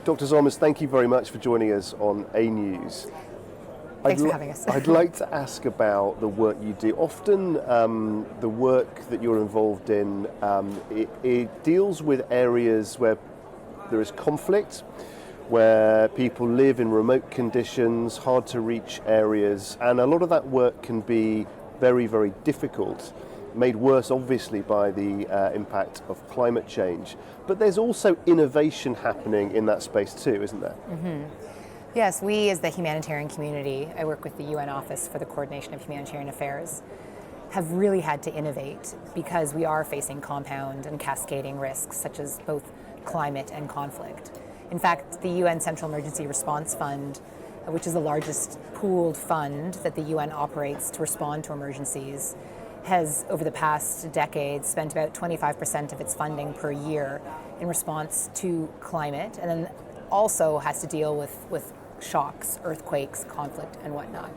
Dr. Zommers, thank you very much for joining us on AnewZ. Thanks for having us. I'd like to ask about the work you do. Often the work that you're involved in, it deals with areas where there is conflict, where people live in remote conditions, hard to reach areas, and a lot of that work can be very, very difficult, made worse obviously by the impact of climate change. But there's also innovation happening in that space too, isn't there? Mm-hmm. Yes, we as the humanitarian community, I work with the UN Office for the Coordination of Humanitarian Affairs, have really had to innovate because we are facing compound and cascading risks such as both climate and conflict. In fact, the UN Central Emergency Response Fund, which is the largest pooled fund that the UN operates to respond to emergencies, has over the past decade spent about 25% of its funding per year in response to climate, and then also has to deal with shocks, earthquakes, conflict, and whatnot.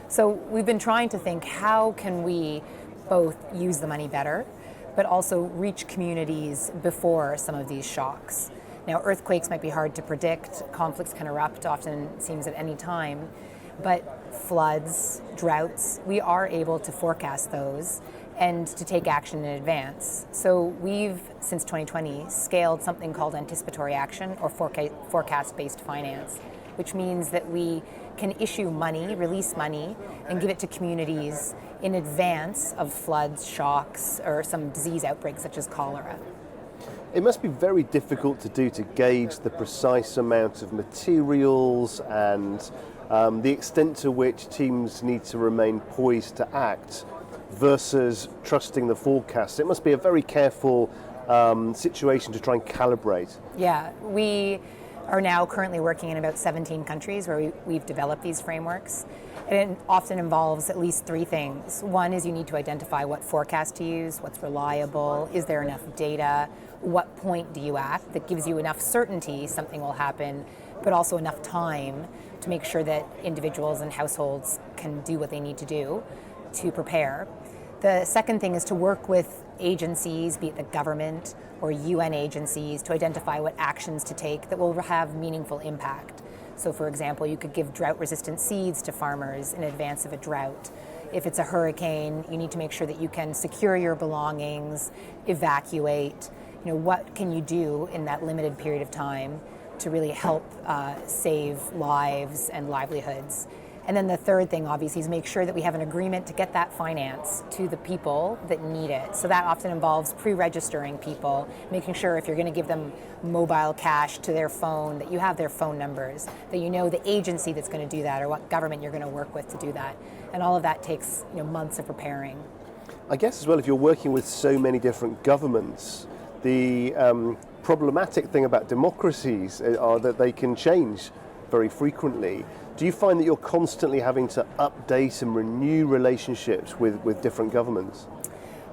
So we've been trying to think, how can we both use the money better, but also reach communities before some of these shocks? Now, earthquakes might be hard to predict, conflicts can erupt often, it seems, at any time, but floods, droughts, we are able to forecast those and to take action in advance. So we've, since 2020, scaled something called anticipatory action or forecast-based finance, which means that we can issue money, release money, and give it to communities in advance of floods, shocks, or some disease outbreaks such as cholera. It must be very difficult to do to gauge the precise amount of materials and the extent to which teams need to remain poised to act versus trusting the forecast. It must be a very careful situation to try and calibrate. Yeah, we are now currently working in about 17 countries where we've developed these frameworks. And it often involves at least three things. One is you need to identify what forecast to use, what's reliable, is there enough data, what point do you act that gives you enough certainty something will happen, but also enough time to make sure that individuals and households can do what they need to do to prepare. The second thing is to work with agencies, be it the government or UN agencies, to identify what actions to take that will have meaningful impact. So for example, you could give drought-resistant seeds to farmers in advance of a drought. If it's a hurricane, you need to make sure that you can secure your belongings, evacuate. You know, what can you do in that limited period of time to really help save lives and livelihoods? And then the third thing, obviously, is make sure that we have an agreement to get that finance to the people that need it. So that often involves pre-registering people, making sure if you're going to give them mobile cash to their phone, that you have their phone numbers, that you know the agency that's going to do that or what government you're going to work with to do that. And all of that takes months of preparing. I guess as well, if you're working with so many different governments, the problematic thing about democracies are that they can change very frequently. Do you find that you're constantly having to update and renew relationships with different governments?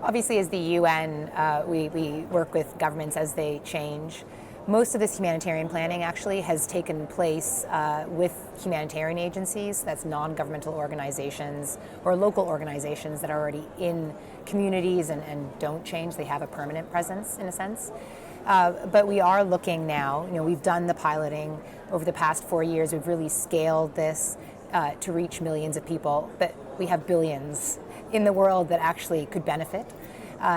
Obviously, as the UN, we work with governments as they change. Most of this humanitarian planning actually has taken place with humanitarian agencies, that's non-governmental organizations or local organizations that are already in communities and don't change. They have a permanent presence in a sense. But we are looking now, we've done the piloting over the past 4 years. We've really scaled this to reach millions of people, but we have billions in the world that actually could benefit.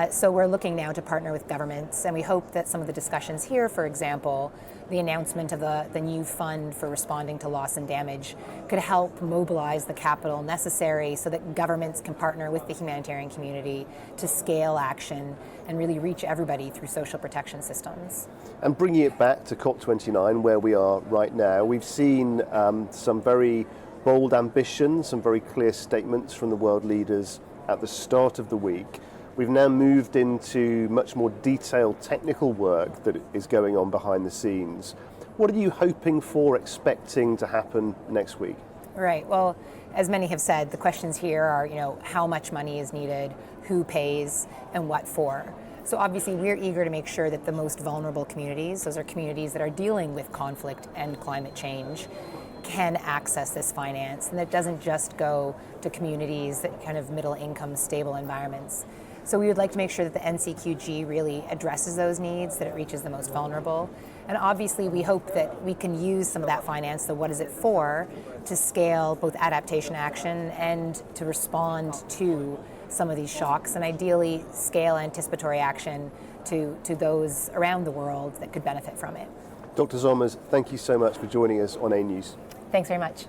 So we're looking now to partner with governments, and we hope that some of the discussions here, for example, the announcement of the new fund for responding to loss and damage, could help mobilize the capital necessary so that governments can partner with the humanitarian community to scale action and really reach everybody through social protection systems. And bringing it back to COP29, where we are right now, we've seen some very bold ambitions, some very clear statements from the world leaders at the start of the week. We've now moved into much more detailed technical work that is going on behind the scenes. What are you hoping for, expecting to happen next week? Right. Well, as many have said, the questions here are, how much money is needed, who pays, and what for. So obviously we're eager to make sure that the most vulnerable communities, those are communities that are dealing with conflict and climate change, can access this finance, and that doesn't just go to communities that kind of middle income, stable environments. So we would like to make sure that the NCQG really addresses those needs, that it reaches the most vulnerable. And obviously we hope that we can use some of that finance, the what is it for, to scale both adaptation action and to respond to some of these shocks, and ideally scale anticipatory action to those around the world that could benefit from it. Dr. Zommers, thank you so much for joining us on AnewZ. Thanks very much.